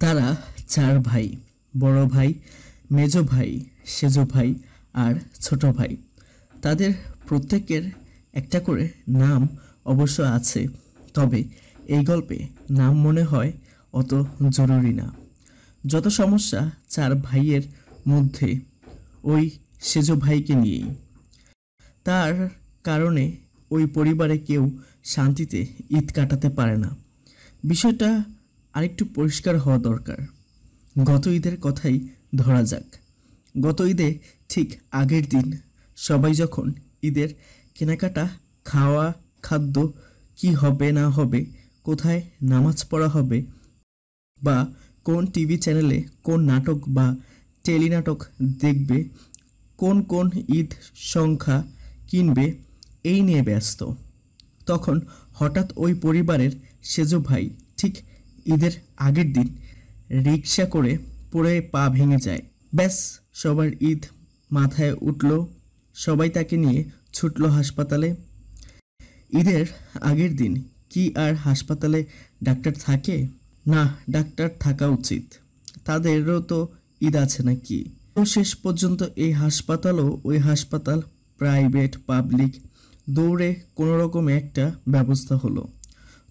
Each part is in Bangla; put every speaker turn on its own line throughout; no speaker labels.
তারা 4 ভাই, বড় ভাই, মেজো ভাই, সেজো ভাই আর ছোট ভাই। তাদের প্রত্যেকের একটা করে নাম অবশ্য আছে, তবে এই গল্পে নাম মনে হয় অত জরুরি না। যত সমস্যা 4 ভাইয়ের মধ্যে ওই সেজো ভাইকে নিয়েই। তার কারণে ওই পরিবারে কেউ শান্তিতে ঈদ কাটাতে পারে না। বিষয়টা আরেকটু পরিষ্কার হওয়া দরকার। গত ঈদের কথাই ধরা যাক। গত ঈদে ঠিক আগের দিন সবাই যখন ঈদের কেনাকাটা, খাওয়া, খাদ্য, কি হবে না হবে, কোথায় নামাজ পড়া হবে বা কোন টিভি চ্যানেলে কোন নাটক বা টেলিনাটক দেখবে, কোন কোন ঈদ সংখ্যা কিনবে, এই নিয়ে ব্যস্ত, তখন হঠাৎ ওই পরিবারের সেজো ভাই ঠিক ঈদের আগের দিন রিকশা করে পড়ে পা ভেঙে যায়। ব্যাস, সবার ঈদ মাথায় উঠল, সবাই তাকে নিয়ে ছুটল হাসপাতালে। ঈদের আগের দিন কি আর হাসপাতালে ডাক্তার থাকে? না, ডাক্তার থাকা উচিত, তাদেরও তো ঈদ আছে নাকি। তো শেষ পর্যন্ত এই হাসপাতালও ওই হাসপাতাল, প্রাইভেট পাবলিক, দৌড়ে কোনো রকমে একটা ব্যবস্থা হলো।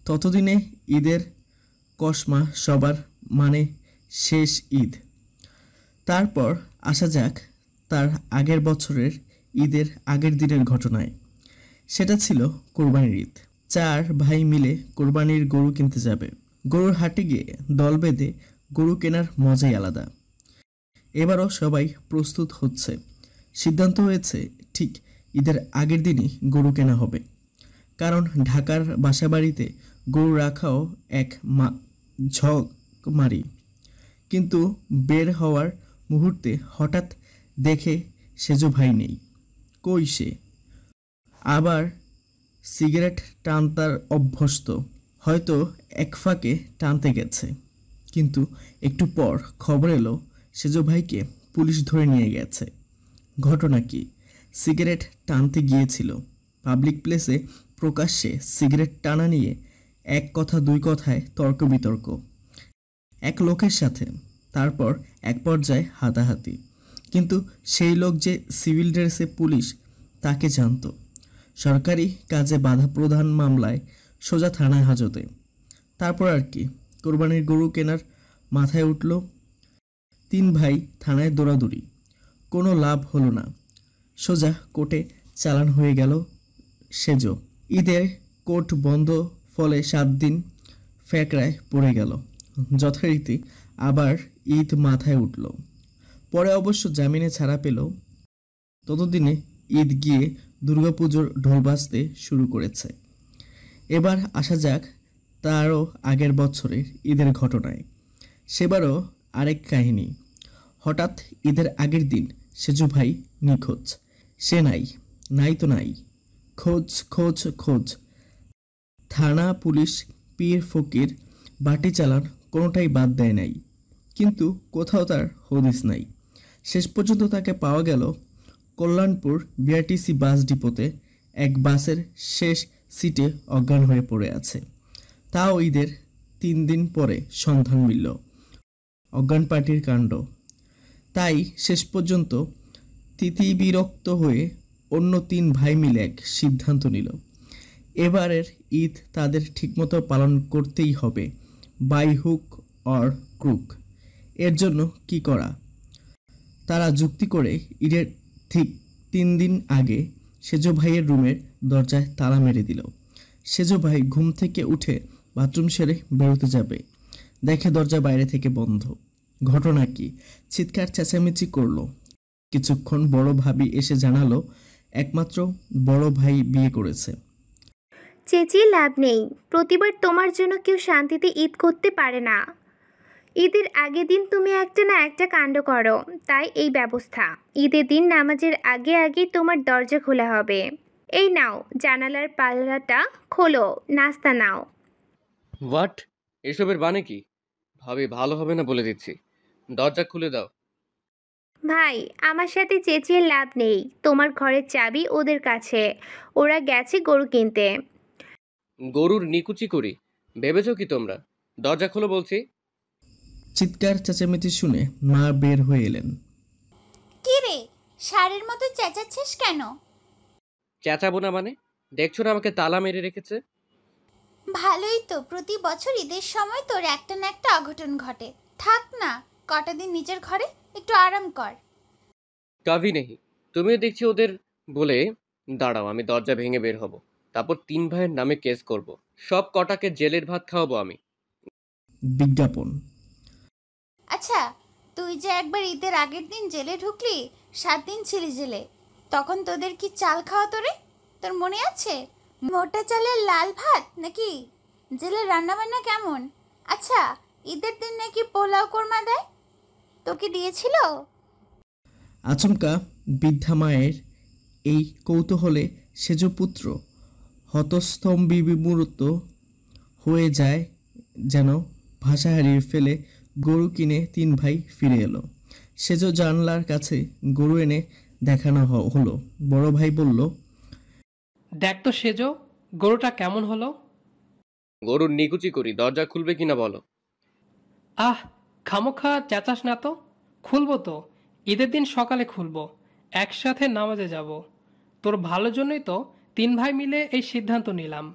ততদিনে ঈদের কসমা সবার, মানে শেষ ঈদ। তারপর আসা যাক তার আগের বছরের ঈদের আগের দিনের ঘটনায়। সেটা ছিল কোরবানির ঈদ। 4 ভাই মিলে কোরবানির গরু কিনতে যাবে। গরুর হাটে গিয়ে দল বেঁধে গরু কেনার মজাই আলাদা। এবারও সবাই প্রস্তুত হচ্ছে। সিদ্ধান্ত হয়েছে ঠিক ঈদের আগের দিনই গরু কেনা হবে। কারণ ঢাকার বাসাবাড়িতে গরু রাখাও এক ঝকমারি। কিন্তু বের হওয়ার মুহূর্তে হঠাৎ দেখে সেজো ভাই নেই। কই সে? আবার সিগারেট টানতার অভ্যস্ত, হয়তো এক ফাঁকে টানতে গেছে। কিন্তু একটু পর খবর এলো সেজো ভাইকে পুলিশ ধরে নিয়ে গেছে। ঘটনা কি? সিগারেট টানতে গিয়েছিল পাবলিক প্লেসে, প্রকাশ্যে সিগারেট টানা নিয়ে এক কথা দুই কথায় তর্ক বিতর্ক এক লোকের সাথে, তারপর এক পর্যায়ে হাতাহাতি। কিন্তু সেই লোক যে সিভিল ড্রেসে পুলিশ, তাকে জানতো। সরকারি কাজে বাধা প্রদান মামলায় সোজা থানায় হাজতে। তারপর আর কি, কোরবানির গরু কেনার মাথায় উঠল। 3 ভাই থানায় দৌড়াদৌড়ি, কোনো লাভ হলো না। সোজা কোর্টে চালান হয়ে গেল সেজো। ঈদের কোর্ট বন্ধ, ফলে 7 দিন ফ্যাকড়ায় পড়ে গেল। যথারীতি আবার ঈদ মাথায় উঠল। পরে অবশ্য জামিনে ছাড়া পেল। ততদিনে ঈদ গিয়ে দুর্গাপুজোর ঢোল বাজতে শুরু করেছে। এবার আসা যাক তারও আগের বছরের ঈদের ঘটনায়। সেবারও আরেক কাহিনী। হঠাৎ ঈদের আগের দিন সেজু ভাই নিখোঁজ। সে নাই, নাই তো নাই। খোঁজ খোঁজ খোঁজ, থানা, পুলিশ, পীর ফকির, বাটি চালান, কোনোটাই বাদ দেয় নাই। কিন্তু কোথাও তার হদিস নাই। শেষ পর্যন্ত তাকে পাওয়া গেল কল্যাণপুর বিআরটিসি বাস ডিপোতে, এক বাসের শেষ সিটে অজ্ঞান হয়ে পড়ে আছে। তাও ঈদের 3 দিন পরে সন্ধান মিলল। অজ্ঞান পার্টির কাণ্ড। তাই শেষ পর্যন্ত তিতিবিরক্ত হয়ে অন্য 3 ভাই মিলে এক সিদ্ধান্ত নিল। এবারের ঈদ তাদের ঠিকমতো পালন করতেই হবে, বাই হুক অর ক্রুক। এর জন্য কি করা? তারা যুক্তি করে ঈদের ঠিক 3 দিন আগে সেজো ভাইয়ের রুমের দরজায় তালা মেরে দিল। সেজো ভাই ঘুম থেকে উঠে বাথরুম সেরে বেরোতে যাবে, দেখে দরজা বাইরে থেকে বন্ধ। ঘটনা কি? চিৎকার চেঁচামেচি করলো। কিছুক্ষণ বড় ভাবি এসে জানালো একমাত্র বড় ভাই বিয়ে করেছে।
চেঁচিয়ে লাভ নেই, প্রতিবার তোমার জন্য কেউ শান্তিতে ঈদ করতে পারে না। ঈদের আগের দিন তুমি একটা না একটা কাণ্ড করো, তাই এই ব্যবস্থা। ঈদের দিন নামাজের আগে আগে তোমার দরজা খোলা হবে। এই নাও, জানালার পাল্লাটা খোলো, নাস্তা নাও।
হোয়াট? এসবের মানে কি? ভাবি, ভালো হবে না বলে দিচ্ছি। দরজা খুলে দাও।
ভাই, আমার সাথে চেঁচিয়ে লাভ নেই, তোমার ঘরের চাবি ওদের কাছে, ওরা গেছে গরু কিনতে।
গরুর নিকুচি করি ভেবেছো কি তোমরা? দরজা খোলো বলছি।
চিৎকার চেঁচামেচি শুনে মা বের হয়ে এলেন।
কি রে, ষাঁড়ের মতো চেঁচাচ্ছিস কেন?
চেঁচাবো না মানে? দেখছো না আমাকে তালা মেরে রেখেছে?
ভালোই তো, প্রতি বছর ঈদের সময় তোর একটা না একটা অঘটন ঘটে। থাক না, কটা দিন নিজের ঘরে একটু আরাম কর।
কাভি নেই, তুমিও দেখছি ওদের বলে। দাঁড়াও, আমি দরজা ভেঙে বের হব, তারপর 3 ভাইয়ের নামে কেস করব, সব কটাকে জেলের ভাত খাওয়াবো আমি।
বিজ্ঞাপন।
আচ্ছা, তুই যে একবার ঈদের আগের দিন জেলে ঢুকলি, 7 দিন ছিলি জেলে, তখন তোদের কি চাল খাওয়াতো রে? তোর মনে আছে? মোটা চালের লাল ভাত নাকি? জেলের রান্নাবান্না কেমন? আচ্ছা, ঈদের দিন নাকি পোলাও কোরমা দেয়, তোকে দিয়েছিল?
আচমকা বৃদ্ধা মায়ের এই কৌতূহলে সেজপুত্র হতস্তম্ভিমূর্ত হয়ে যায়, যেন ভাষা হারিয়ে ফেলে। গরু কিনে 3 ভাই ফিরে এলো। সেজ জানলার কাছে গরু এনে দেখানো হলো। বড় ভাই বলল,
দেখ তো সেজ, গরুটা কেমন হলো?
গরুর নিকুচি করি, দরজা খুলবে কিনা বলো।
আহ, খামোখা চেঁচাস না তো। খুলবো তো, ঈদের দিন সকালে খুলবো, একসাথে নামাজে যাব। তোর ভালোর জন্যই তো 3 ভাই মিলে এই সিদ্ধান্ত নিলাম।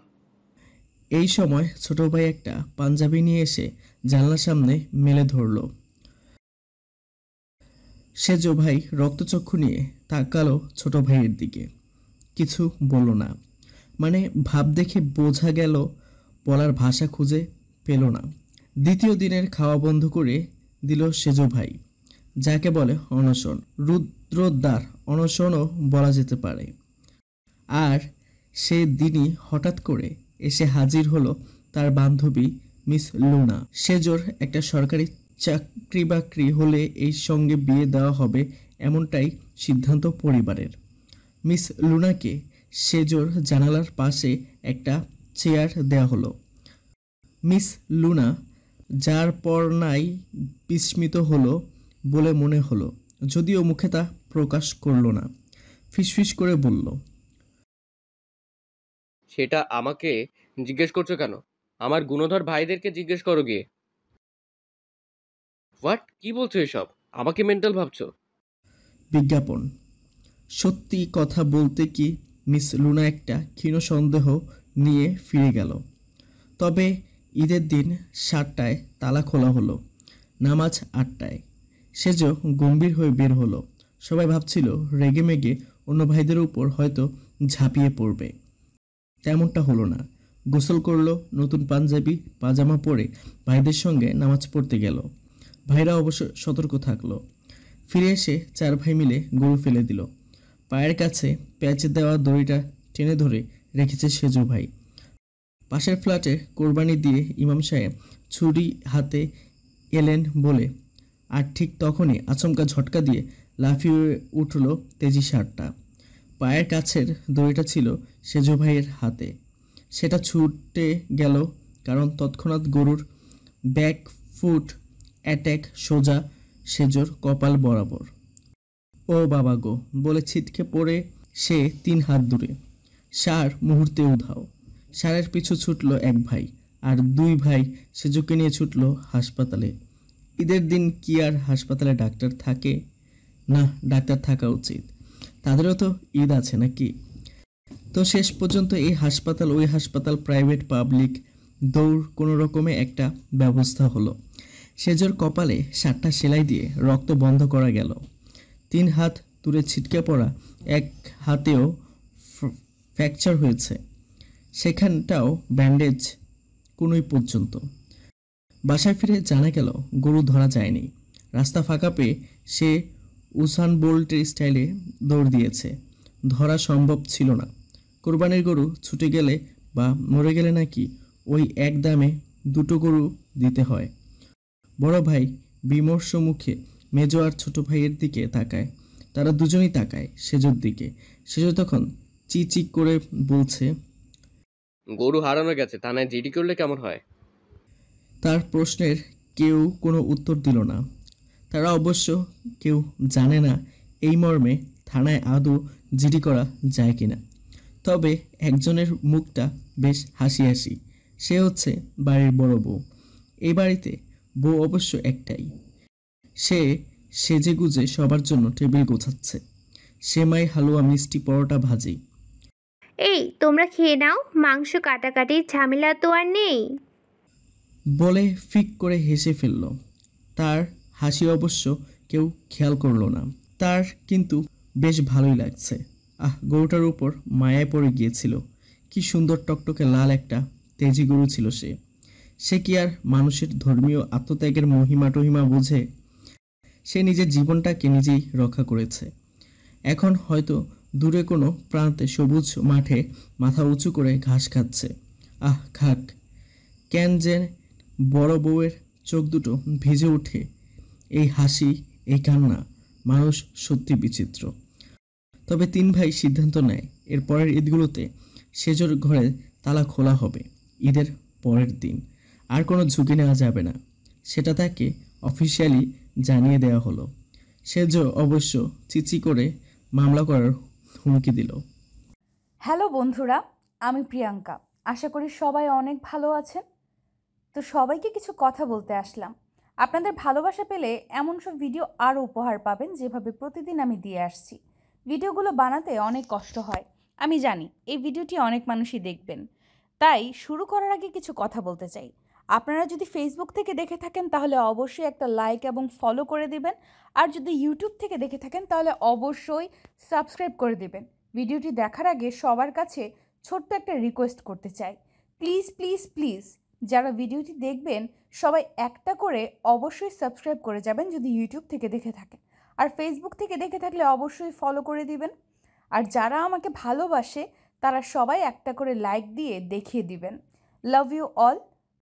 এই সময় ছোট ভাই একটা পাঞ্জাবি নিয়ে এসে জানলার সামনে মেলে ধরল। সেজ ভাই রক্তচক্ষু নিয়ে তাকালো ছোট ভাইয়ের দিকে, কিছু বলল না। মানে ভাব দেখে বোঝা গেল, বলার ভাষা খুঁজে পেল না। দ্বিতীয় দিনের খাওয়া বন্ধ করে দিল সেজ ভাই, যাকে বলে অনশন, রুদ্রদ্বার অনশনও বলা যেতে পারে। আর সে দিনই হঠাৎ করে এসে হাজির হলো তার বান্ধবী মিস লুনা। সেজোর একটা সরকারি চাকরি বাকরি হলে এই সঙ্গে বিয়ে দেওয়া হবে, এমনটাই সিদ্ধান্ত পরিবারের। মিস লুনাকে সেজোর জানালার পাশে একটা চেয়ার দেয়া হলো। মিস লুনা যার পর নাই বিস্মিত হলো বলে মনে হলো, যদিও মুখে তা প্রকাশ করল না। ফিসফিস করে বলল,
সেটা আমাকে জিজ্ঞেস করছো কেন? আমার গুণধর ভাইদেরকে জিজ্ঞেস করো গিয়ে। হোয়াট, কি বলছো এসব? আমাকে মেন্টাল ভাবছো?
বিজ্ঞাপন। সত্যি কথা বলতে কি, মিস লুনা একটা ক্ষীণ সন্দেহ নিয়ে ফিরে গেল। তবে ঈদের দিন 7টায় তালা খোলা হলো, নামাজ 8টায়। সেজ গম্ভীর হয়ে বের হলো। সবাই ভাবছিল রেগে মেগে অন্য ভাইদের উপর হয়তো ঝাঁপিয়ে পড়বে, তেমনটা হলো না। গোসল করলো, নতুন পাঞ্জাবি পাজামা পরে ভাইদের সঙ্গে নামাজ পড়তে গেল। ভাইরা অবশ্য সতর্ক থাকলো। ফিরে এসে 4 ভাই মিলে গরু ফেলে দিল। পায়ের কাছে প্যাচে দেওয়া দড়িটা টেনে ধরে রেখেছে সেজ ভাই। পাশের ফ্ল্যাটে কোরবানি দিয়ে ইমাম সাহেব ছুরি হাতে এলেন বলে, আর ঠিক তখনই আচমকা ঝটকা দিয়ে লাফিয়ে উঠল তেজি ষাঁড়টা। পায়ের কাছের দড়িটা ছিল সেজ ভাইয়ের হাতে। সেটা ছুটে গেল, কারণ তৎক্ষণাৎ গরুর ব্যাক ফুট অ্যাটাক সোজা সেজোর কপাল বরাবর। ও বাবা গো বলে ছিটকে পড়ে সে 3 হাত দূরে। ষাঁড় মুহূর্তে উধাও। ষাঁড়ের পিছু ছুটল 1 ভাই, আর 2 ভাই সেজুকে নিয়ে ছুটল হাসপাতালে। ঈদের দিন কি আর হাসপাতালে ডাক্তার থাকে? না, ডাক্তার থাকা উচিত, তাদেরও তো ঈদ আছে নাকি। তো শেষ পর্যন্ত এই হাসপাতাল ওই হাসপাতাল, প্রাইভেট পাবলিক দৌড় কোনো রকমে একটা ব্যবস্থা হলো। সেজোর কপালে 7টা সেলাই দিয়ে রক্ত বন্ধ করা গেল। 3 হাত দূরে ছিটকে পড়া 1 হাতেও ফ্র্যাকচার হয়েছে, সেখানটাও ব্যান্ডেজ কোনোই পর্যন্ত। বাসায় ফিরে জানা গেল গরু ধরা যায়নি। রাস্তা ফাঁকা পেয়ে সে উসান বোল্টের স্টাইলে দৌড় দিয়েছে। ধরা সম্ভব ছিল না। কোরবানির গরু ছুটে গেলে বা মরে গেলে নাকি ওই এক দামে 2টো গরু দিতে হয়। বড় ভাই বিমর্ষ মুখে মেজো আর ছোট ভাইয়ের দিকে তাকায়। তারা দুজনেই তাকায় সেজোর দিকে। সেজো তখন চি করে বলছে,
গরু হারানো গেছে, থানায় জিডি করলে কেমন হয়?
তার প্রশ্নের কেউ কোনো উত্তর দিল না। তারা অবশ্য কেউ জানে না এই মর্মে থানায় আদৌ জিডি করা যায় কিনা। তবে একজনের মুখটা বেশ হাসি হাসি, সে হচ্ছে বাড়ির বড় বউ। এই বাড়িতে বউ অবশ্য একটাই। সে সেজেগুজে সবার জন্য টেবিল গোছাচ্ছে। সেমাই, হালুয়া, মিষ্টি, পরোটা, ভাজি।
এই তোমরা খেয়ে নাও, মাংস কাটাকাটির ঝামেলা তো আর নেই।
বলে ফিক করে হেসে ফেলল। তার হাসি অবশ্য কেউ খেয়াল করলো না। তার কিন্তু বেশ ভালোই লাগছে। গরুটার উপর মায়ায় পড়ে গিয়েছিল। কি সুন্দর টকটকে লাল একটা তেজি গরু ছিল সে। সে কি আর মানুষের ধর্মীয় আত্মত্যাগের মহিমা টহিমা বোঝে? সে নিজের জীবনটাকে নিজেই রক্ষা করেছে। এখন হয়তো দূরে কোনো প্রান্তে সবুজ মাঠে মাথা উঁচু করে ঘাস খাচ্ছে। খাক। কেন যে বড় বউয়ের চোখ দুটো ভিজে ওঠে। এই হাসি, এই কান্না, মানুষ সত্যি বিচিত্র। তবে তিন ভাই সিদ্ধান্ত নেয় এর পরের ঈদগুলোতে সেজোর ঘরে তালা খোলা হবে। ঈদের পরের দিন আর কোনো ঝুঁকি নেওয়া যাবে না, সেটা তাকে অফিসিয়ালি জানিয়ে দেওয়া হলো। সেজো অবশ্য চিচি করে মামলা করার হুমকি দিল।
হ্যালো বন্ধুরা, আমি প্রিয়াঙ্কা। আশা করি সবাই অনেক ভালো আছেন। তো সবাইকে কিছু কথা বলতে আসলাম। আপনাদের ভালোবাসা পেলে এমন সব ভিডিও আরও উপহার পাবেন, যেভাবে প্রতিদিন আমি দিয়ে আসছি। ভিডিওগুলো বানাতে অনেক কষ্ট হয়, আমি জানি। এই ভিডিওটি অনেক মানুষই দেখবেন, তাই শুরু করার আগে কিছু কথা বলতে চাই। আপনারা যদি ফেসবুক থেকে দেখে থাকেন তাহলে অবশ্যই একটা লাইক এবং ফলো করে দিবেন। আর যদি ইউটিউব থেকে দেখে থাকেন তাহলে অবশ্যই সাবস্ক্রাইব করে দিবেন। ভিডিওটি দেখার আগে সবার কাছে ছোট্ট একটা রিকোয়েস্ট করতে চাই, প্লিজ প্লিজ প্লিজ যারা ভিডিওটি দেখবেন সবাই একটা করে অবশ্যই সাবস্ক্রাইব করে যাবেন যদি ইউটিউব থেকে দেখে থাকেন। আর ফেসবুক থেকে দেখে থাকলে অবশ্যই ফলো করে দিবেন। আর যারা আমাকে ভালোবাসে তারা সবাই একটা করে লাইক দিয়ে দেখিয়ে দিবেন। Love you all.